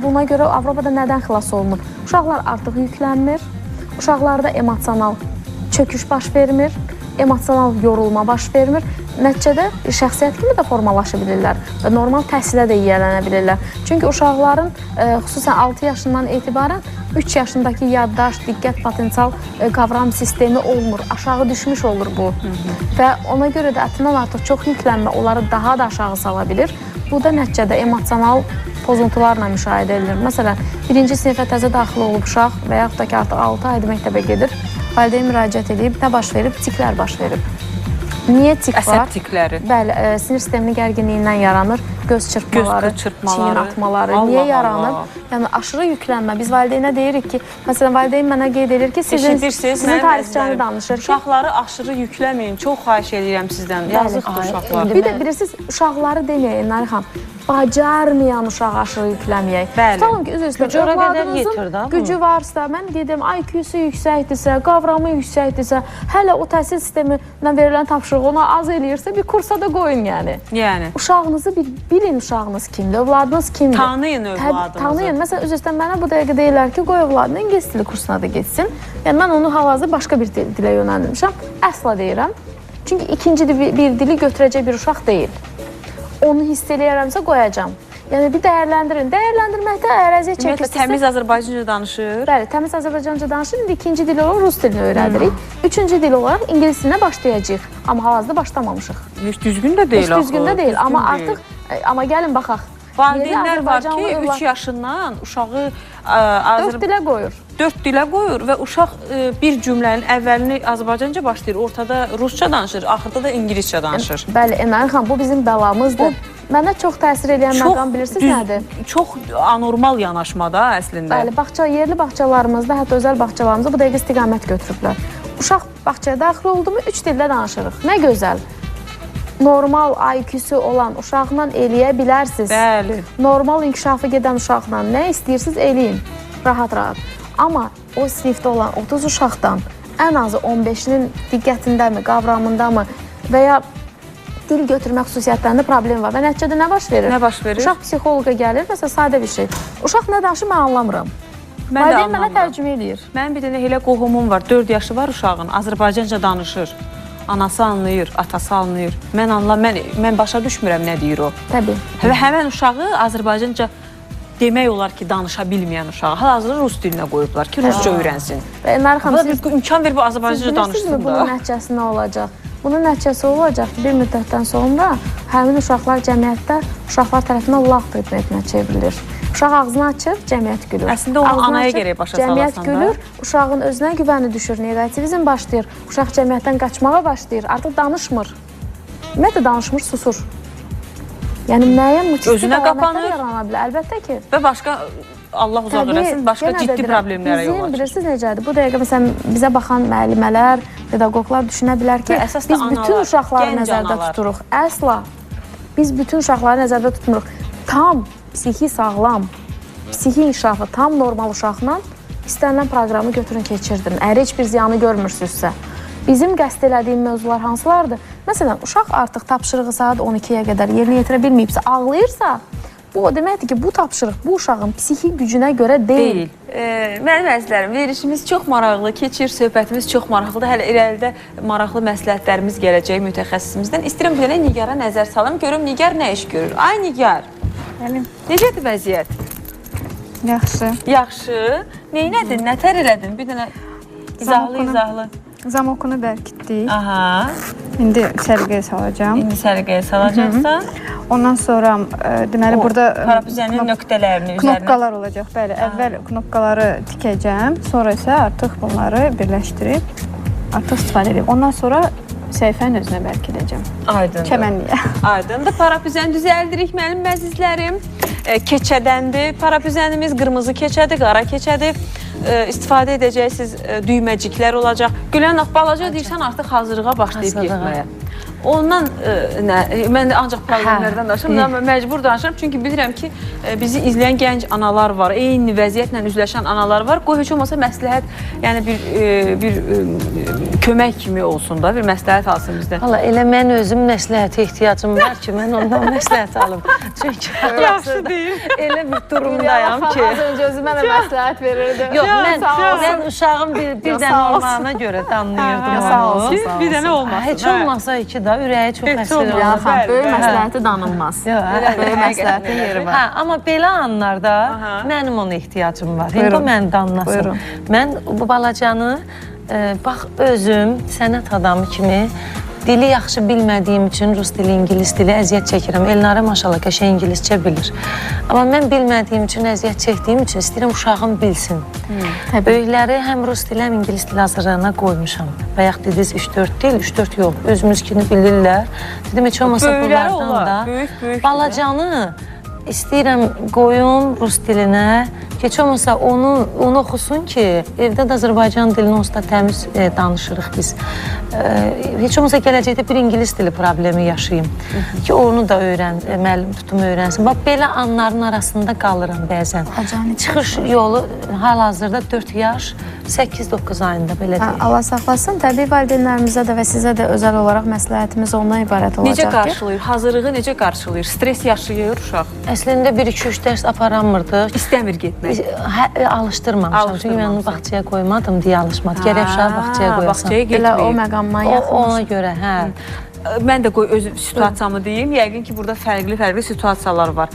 buna görə Avropada nədən xilas olunub? Uşaqlar artıq yüklənmir, uşaqlarda emosional çöküş baş vermir, emosional yorulma baş vermir. Nəticədə şəxsiyyət kimi də formalaşa bilirlər və normal təhsilə də yiyələnə bilirlər. Çünki uşaqların xüsusən 6 yaşından etibarən 3 yaşındakı yaddaş, diqqət, potensial qavram sistemi olmur. Aşağı düşmüş olur bu. Və ona görə də həddindən artıq çox yüklənmə onları daha da aşağı sala bilir. Bu da nəticədə emosional pozuntularla müşahidə edilir. Məsələn, 1-ci sinifə təzə daxil olub uşaq və yaxud da ki, artıq 6 aydır məktəbə gedir, valideyn müraciət edib, nə baş verib? Tiklər baş verib. Niyə tik var? Əsəb tikləri. Bəli, sinir sisteminin gərginliyindən yaranır. Göz çırpmaları, çiyin atmaları. Niyə yaranır? Yəni aşırı yüklənmə. Biz valideynə deyirik ki, məsələn, valideyn mənə qeyd edir ki, sizin tarixçəni danışır ki, uşaqları aşırı yükləməyin. Çox xahiş edirəm sizdən. Yazıqdır uşaqlar. Bir də bilirsiniz, uşaqları deməyək, Nari xanım, bacarmayan uşağı aşırı yükləməyək. Bəli. Ki, üzr övladınızın gücü varsa, mən qeydəm, IQ-su yüksəkdirsə, qavramı yüksəkdirsə, hələ o təhsil sistemindən verilən tapşırıq ona az eləyirsə, bir kursa da qoyun yəni. Yəni. Uşağınızı bilin, uşağınız kimdir, övladınız kimdir. Tanıyın övladınızı. Tanıyın. Məsələn, öz-özdən mənə bu dəqiqə deyirlər ki, qoy övladını ingilis dili kursuna da getsin. Yəni, mən onu hal-hazır başqa bir dilə yönəldirmişəm. Əsla deyirəm. Çünki ikinci bir dili götürəcək bir uşaq deyil. Onu hiss eləyərəmsə qoyacam. Yəni, bir dəyərləndirin. Dəyərləndirməkdə əraziyə çəkirsinizsə... Təmiz Azərbaycanca danışır. Bəli, təmiz Azərbaycanca danışır. İndi ikinci dil olaraq rus dilini öyrədirik. Üçüncü dil olaraq ingilis dilinə başlayacağıq. Amma hal-hazırda başlamamışıq. Heç düzgün də deyil. Heç düzgün də deyil. Amma artıq, amma gəlin baxaq. Valideynlər var ki, 3 yaşından uşağı 4 dilə qoyur. 4 dilə qoyur və uşaq bir cümlənin əvvəlini Azərbaycanca başlayır, ortada rusca danışır, axırda da ingiliscə danışır. Bəli, Emel xan, bu bizim bəlamızdır. Mənə çox təsir edən məqam bilirsiniz nədir? Çox anormal yanaşmada əslində. Bəli, yerli bağçalarımızda, hətta özəl bağçalarımızda bu dəqiqə istiqamət götürüblər. Uşaq bağçaya daxil oldu mu 3 dildə danışırıq. Nə gözəl. Normal IQ-su olan uşaqla eləyə bilərsiniz. Bəli. Normal inkişafı gedən uşaqla nə istəyirsiniz eləyin. Rahat-rahat. Amma o sinifdə olan 30 uşaqdan ən azı 15-nin diqqətindəmi, qavramındamı və ya dil götürmək xüsusiyyətlərində problem var. Və nəticədə nə baş verir? Nə baş verir? Uşaq psixoloqa gəlir, məsələn, sadə bir şey. Uşaq nə danışır, mən anlamıram. Valideyn mənə tərcümə edir. Mənim bir dənə elə qohumum var, 4 yaşı var uşağın, Azərbaycanca danışır. Anası anlayır, atası anlayır. Mən başa düşmürəm nə deyir o. Təbii. Və həmən uşağı Azərbaycanca demək olar ki, danışa bilməyən uşağı hal-hazırda rus dilinə qoyublar ki, rusca öyrənsin. Nari xanım, siz imkan verib Azərbaycanca danışsın da. Bunun nəticəsi nə olacaq? Bunun nəticəsi olacaq ki, bir müddətdən sonra həmin uşaqlar cəmiyyətdə uşaqlar tərəfindən laf predmetinə çevrilir. Uşaq ağzını açır, cəmiyyət gülür. Əslində onu anaya gərək başa salasan da. Cəmiyyət gülür, uşağın özünə güvəni düşür, negativizm başlayır. Uşaq cəmiyyətdən qaçmağa başlayır, artıq danışmır. Ümumiyyətlə danışmır, susur. Yəni müəyyən müthiş əlamətlər yarana bilər, əlbəttə ki. Və başqa, Allah uzaq eləsin, başqa ciddi problemlərə yol açır. Bilirsiniz necədir? Bu dəqiqə məsələn bizə baxan müəllimələr, pedaqoqlar düşünə bilər ki, biz bütün uşaqları nəzərdə tuturuq. Əsla. Biz bütün uşaqları nəzərdə tutmuruq. Tam psixi sağlam, psixi inkişafı tam normal uşaqla istənilən proqramı götürün, keçirdin. Əgər heç bir ziyanı görmürsünüzsə. Bizim qəsd elədiyim mövzular hansılardır? Məsələn, uşaq artıq tapşırığı saat 12-yə qədər yerinə yetirə bilməyibsə, ağlayırsa, bu o deməkdir ki, bu tapşırıq bu uşağın psixi gücünə görə deyil. Mənim əzizlərim, verilişimiz çox maraqlı, keçir, söhbətimiz çox maraqlıdır. Hələ irəlidə maraqlı məsləhətlərimiz gələcək mütəxəssisimizdən. İstəyirəm bir dənə Nigar'a nəzər salım, görüm Nigar nə iş görür. Ay Nigar, necədir vəziyyət? Yaxşı. Yaxşı. Neynədin, nətər elədin? Bir dənə izahlı. Zamokunu bərkitdik. Aha. İndi səliqəyə salacağım. İndi səliqəyə salacaqsan. Ondan sonra deməli burada parafizənin nöqtələrini üzərinə. Knopkalar olacaq. Bəli, əvvəl knopkaları tikəcəm, sonra isə artıq bunları birləşdirib artıq istifadə edib. Ondan sonra səhifənin özünə bərkidəcəm. Aydındır. Çəmənliyə. Aydındır. Parafizəni düzəldirik mənim əzizlərim. Keçədəndir. Parafizənimiz qırmızı keçədir, qara keçədir. İstifadə edəcəksiniz düyməciklər olacaq. Gülən balaca deyirsən artıq hazırlığa başlayıb getməyə. Ondan mən də ancaq problemlərdən danışıram, amma məcbur danışıram. Çünki bilirəm ki, bizi izləyən gənc analar var, eyni vəziyyətlə üzləşən analar var. Qoy heç olmasa məsləhət, yəni bir kömək kimi olsun da, bir məsləhət alsın bizdən. Valla elə mən özüm məsləhətə ehtiyacım var ki, mən ondan məsləhət alım. Çünki Yaxşı deyil. elə bir durumdayam ki. Az öncə özümə də məsləhət verirdi. Yox, mən uşağım bir dənə olmağına görə danlayırdım onu. Bir dənə olmasın. Heç olmasa iki da ürəyi çox əsir olur. Böyük məsləhəti danılmaz. Böyük məsləhətin yeri var. Amma belə anlarda mənim ona ehtiyacım var. Həm də mən danlasın. Mən bu balacanı, bax özüm sənət adamı kimi dili yaxşı bilmədiyim üçün rus dili, ingilis dili əziyyət çəkirəm. Elnarə maşallah qəşəng ingiliscə bilir. Amma mən bilmədiyim üçün, əziyyət çəkdiyim üçün istəyirəm uşağım bilsin. Böyükləri həm rus dili, həm ingilis dili hazırlığına qoymuşam. Bayaq dediniz 3-4 dil, 3-4 yox. Özümüzkini bilirlər. Dedim, heç olmasa bunlardan da balacanı istəyirəm qoyum rus dilinə. Heç olmasa onu oxusun ki, evdə də Azərbaycan dilini onsuz da təmiz danışırıq biz. Heç olmasa gələcəkdə bir ingilis dili problemi yaşayayım ki, onu da müəllim tutum öyrənsin. Bax, belə anların arasında qalıram bəzən. Çıxış yolu hal-hazırda 4 yaş, 8-9 ayında belə deyil. Allah saxlasın, təbii valideynlərimizə də və sizə də özəl olaraq məsləhətimiz ondan ibarət olacaq ki. Necə qarşılayır, hazırlığı necə qarşılayır, stres yaşayır uşaq? Əslində 1-2-3 dərs aparanmırdıq. İstəmir getmək. Alışdırmamışam. Çünki mən onu bağçaya qoymadım deyə alışmadı. Gərək uşağı bağçaya qoyasan. Bağçaya Elə o getməyib. məqamdan yaxınmış. Ona görə, hə. Mən də öz situasiyamı deyim. Yəqin ki, burada fərqli situasiyalar var.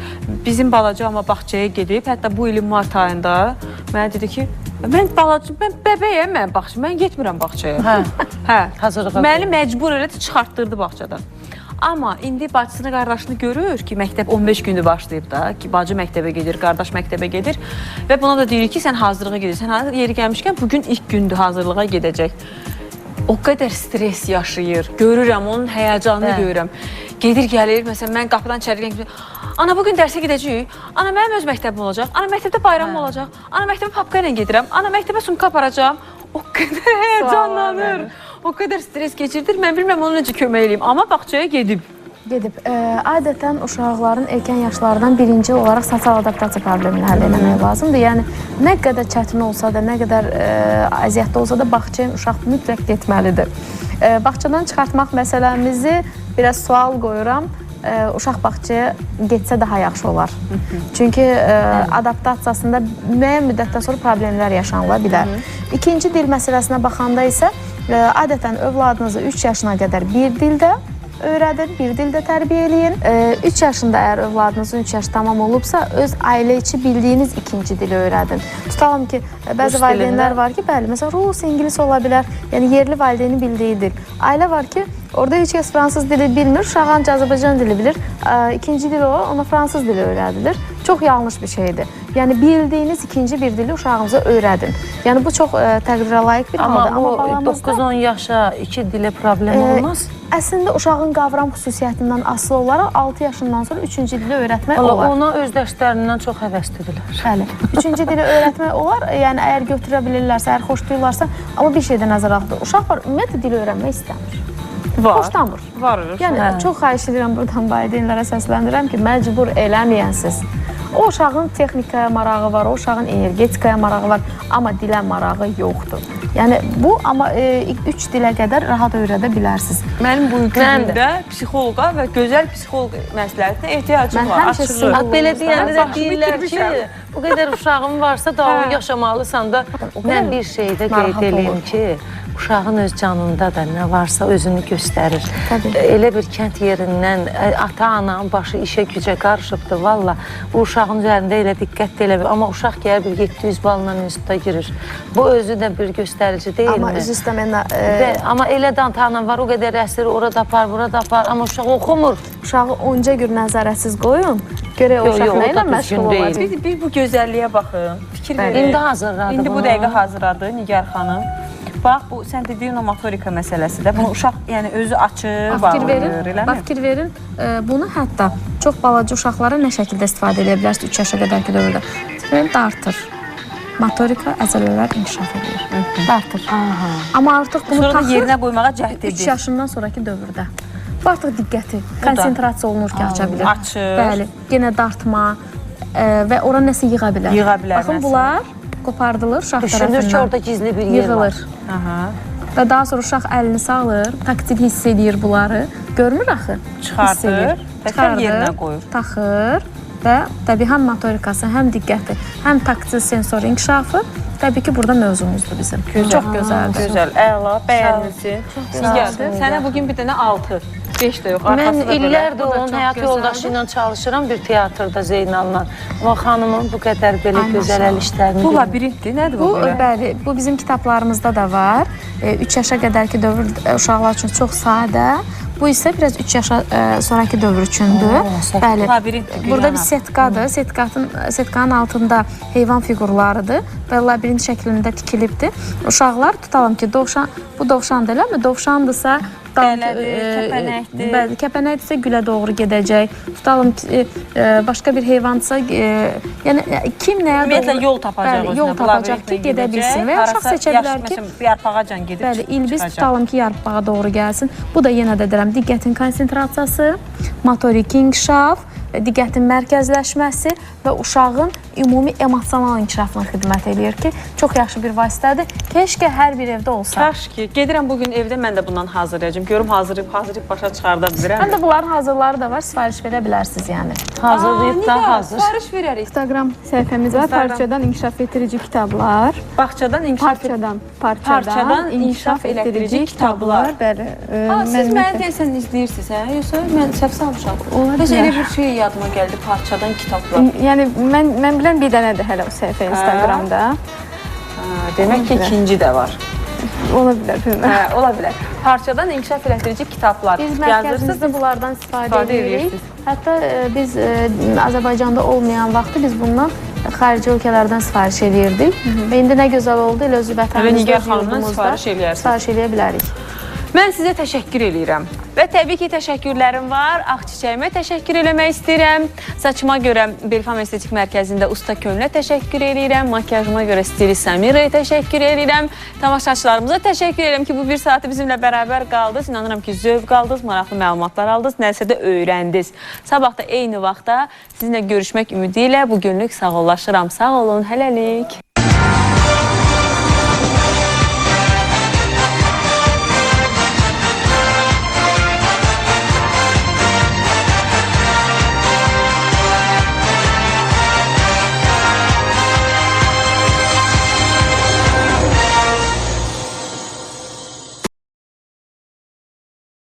Bizim balaca amma bağçaya gedib, hətta bu ilin mart ayında mənə dedi ki, mən bəbəyəm, mən getmirəm bağçaya. Hə. Hazırlığa. Məni məcbur elədi, çıxartdırdı bağçadan. Amma indi bacısını, qardaşını görür ki, məktəb 15 gündür başlayıb da, ki, bacı məktəbə gedir, qardaş məktəbə gedir və buna da deyirik ki, sən hazırlığa gedirsən. Yeri gəlmişkən, bugün ilk gündür hazırlığa gedəcək. O qədər stres yaşayır, görürəm, onun həyəcanını görürəm. Gedir, gəlir, məsələn, mən qapıdan içəri gəlirəm, ana, bugün dərsə gedəcəyik, ana, mənim öz məktəbim olacaq, ana, məktəbdə bayram olacaq, ana, məktəbə papka ilə gedirəm, ana, məktəbə sumka aparacağam. O qədər həyəcanlanır, o qədər stres keçirdir, mən bilməm onu necə kömək eləyim, amma bağçaya gedib. Adətən uşaqların erkən yaşlardan birinci olaraq sosial adaptasiya problemini həll etmək lazımdır. Yəni, nə qədər çətin olsa da, nə qədər əziyyətli olsa da bağçaya uşaq mütləq getməlidir. Bağçadan çıxartmaq məsələmizi biraz sual qoyuram. Uşaq bağçaya getsə daha yaxşı olar. Çünki adaptasiyasında müəyyən müddətdən sonra problemlər yaşanıla bilər. İkinci dil məsələsinə baxanda isə adətən övladınızı 3 yaşına qədər bir dildə öyrədin, bir dildə tərbiyə eləyin. 3 yaşında əgər övladınızın 3 yaş tamam olubsa, öz ailə içi bildiyiniz ikinci dili öyrədin. Tutalım ki, bəzi valideynlər var ki, bəli, məsələn, rus, ingilis ola bilər, yəni yerli valideynin bildiyi dil. Ailə var ki, orada heç kəs fransız dili bilmir, uşaq ancaq Azərbaycan dili bilir. İkinci dili o, ona fransız dili öyrədilir. Çox yanlış bir şeydir. Yəni, bildiyiniz ikinci bir dili uşağınıza öyrədin. Yəni, bu çox təqdirə layiq bir haldır. Amma bu 9-10 yaşa 2 dilə problem olmaz? Əslində, uşağın qavram xüsusiyyətindən asılı olaraq 6 yaşından sonra 3-cü dili öyrətmək olar. Ona öz dərslərindən çox həvəslidirlər. Bəli, 3-cü dili öyrətmək olar. Yəni, əgər götürə bilirlərsə, əgər xoşlayırlarsa, amma bir şeydən nəzərə alınır. Uşaq var, ümumiyyətlə dili öyrənmək istəmir. Xoşlamır. Yəni, çox xahiş edirəm buradan valideynlərə səsləndirəm ki, məcbur eləməyənsiz. O uşağın texnikaya marağı var, o uşağın energetikaya marağı var, amma dilə marağı yoxdur. Yəni, bu, amma 3 dilə qədər rahat öyrədə bilərsiniz. Mənim bu günümdə psixoloqa və gözəl psixoloq məsləhətinə ehtiyacım var. Belə deyəndə də deyirlər ki, bu qədər uşağın varsa da o yaşamalısan da. Mən bir şeydə qeyd edeyim ki, uşağın öz canında da nə varsa özünü göstərir. Elə bir kənd yerindən ata-ananın başı işə gücə qarışıbdır, valla. Bu uşağın üzərində elə diqqət eləmir. Amma uşaq gəlir bir 700 balla instituta girir. Bu özü də bir göstərici deyilmi? Amma üzüstə mənə... Amma elə də ata-anan var, o qədər əsir, orada apar, burada apar. Amma uşaq oxumur. Uşağı onca gün nəzarətsiz qoyun. Görək o uşaq nə ilə məşğul olacaq. Bir bu gözəlliyə baxın, fikir verin. İndi hazırladı bunu. İndi bu dəqiqə hazırladı Nigar xanım. Bax, bu sən dediyin o motorika məsələsi də. Bunu uşaq özü açır, bağlayır, eləmi? Fikir verin, bunu hətta çox balaca uşaqlara nə şəkildə istifadə edə bilərsiniz 3 yaşa qədərki dövrdə? Dartır. Motorika əzələlər inkişaf edir. Dartır. Amma artıq bunu sonra da yerinə qoymağa cəhd edir. 3 yaşından sonraki dövrdə. Bu artıq diqqəti, konsentrasiya olunur ki, aça bilir. Açır. Bəli, yenə dartma və ora nəsə yığa bilər. Yığa bilər Baxın, nəsə. bunlar qopardılır uşaq Düşünür ki, tərəfindən. orada gizli bir yer var. Yığılır. Aha. Və daha sonra uşaq əlini salır, taktil hiss edir bunları. Görmür axı? Çıxardır, Hiss edir. təkrar yerinə qoyur. Taxır və təbii həm motorikası, həm diqqəti, həm taktil sensor inkişafı təbii ki, burada mövzumuzdur bizim. Çox gözəldir. Gözəl, əla, bəyənilsin. Nigar, sənə bugün bir dənə 6, 5 də yox, Mən arxası da belə. illərdir onun həyat yoldaşı ilə çalışıram bir teatrda Zeynal'la. Amma xanımın bu qədər belə gözəl əl işlərini Bu bilmirəm. labirintdir, nədir bu? Bu, bəli, bu bizim kitablarımızda da var. 3 yaşa qədərki dövr uşaqlar üçün çox sadə. Bu isə biraz 3 yaşa sonraki dövr üçündür. Bəli. Labirintdir. Burada bir setkadır. Setkanın altında heyvan figurlarıdır və labirint şəklində tikilibdir. Uşaqlar tutalım ki, bu dovşan deyil, amma dovşandırsa Kəpənəkdir. Bəli, kəpənəkdirsə gülə doğru gedəcək. Tutalım ki, başqa bir heyvandırsa, yəni kim nəyə doğru... Ümumiyyətlə yol tapacaq Bəli, yol tapacaq ki, gedə bilsin və uşaq seçə bilər ki, yarpağacan gedib bəli, ilbiz çıxacaq. tutalım ki, yarpağa doğru gəlsin. Bu da yenə də deyirəm, diqqətin konsentrasiyası, motorik inkişaf, diqqətin mərkəzləşməsi və uşağın ümumi emosional inkişafına xidmət eləyir ki, çox yaxşı bir vasitədir. Keşkə hər bir evdə olsa. Kaş ki, gedirəm bugün evdə mən də bundan hazırlayacağım. Görüm hazırlayıb başa çıxarda bilirəm. Həm də bunların hazırları da var, sifariş verə bilərsiniz yəni. Hazırlayıb da hazır. Sifariş verərik. Instagram səhifəmiz var. Parçadan inkişaf etdirici kitablar. Bağçadan inkişaf Parçadan inkişaf etdirici kitablar. Bəli. Siz məni deyəsən izləyirsiniz, hə? Yoxsa mən səhv salmışam. Heç elə bir şey yadıma gəldi, parçadan kitablar. Yəni mən bilən bir dənədir hələ o səhifə Instagramda. Demək ki, ikinci də var. Ola bilər, bilmirəm. Hə, ola bilər. Parçadan inkişaf etdirici kitablar. Biz mərkəzimizdə bunlardan istifadə edirik. Hətta biz Azərbaycanda olmayan vaxtı biz bundan xarici ölkələrdən sifariş edirdik. Və indi nə gözəl oldu, elə özü vətənimizdə, Nigar öz xanımdan yurdumuzda sifariş eləyərsiniz. sifariş eləyə bilərik. Mən sizə təşəkkür eləyirəm. Və təbii ki, təşəkkürlərim var. Ağ çiçəyimə təşəkkür eləmək istəyirəm. Saçıma görə Belfam Estetik Mərkəzində usta Könlə təşəkkür eləyirəm. Makyajıma görə stilist Samirəyə təşəkkür eləyirəm. Tamaşaçılarımıza təşəkkür eləyirəm ki, bu bir saatı bizimlə bərabər qaldınız. İnanıram ki, zövq aldınız, maraqlı məlumatlar aldınız, nəsə də öyrəndiniz. Sabah da eyni vaxtda sizinlə görüşmək ümidi ilə bugünlük sağollaşıram. Sağ olun, hələlik.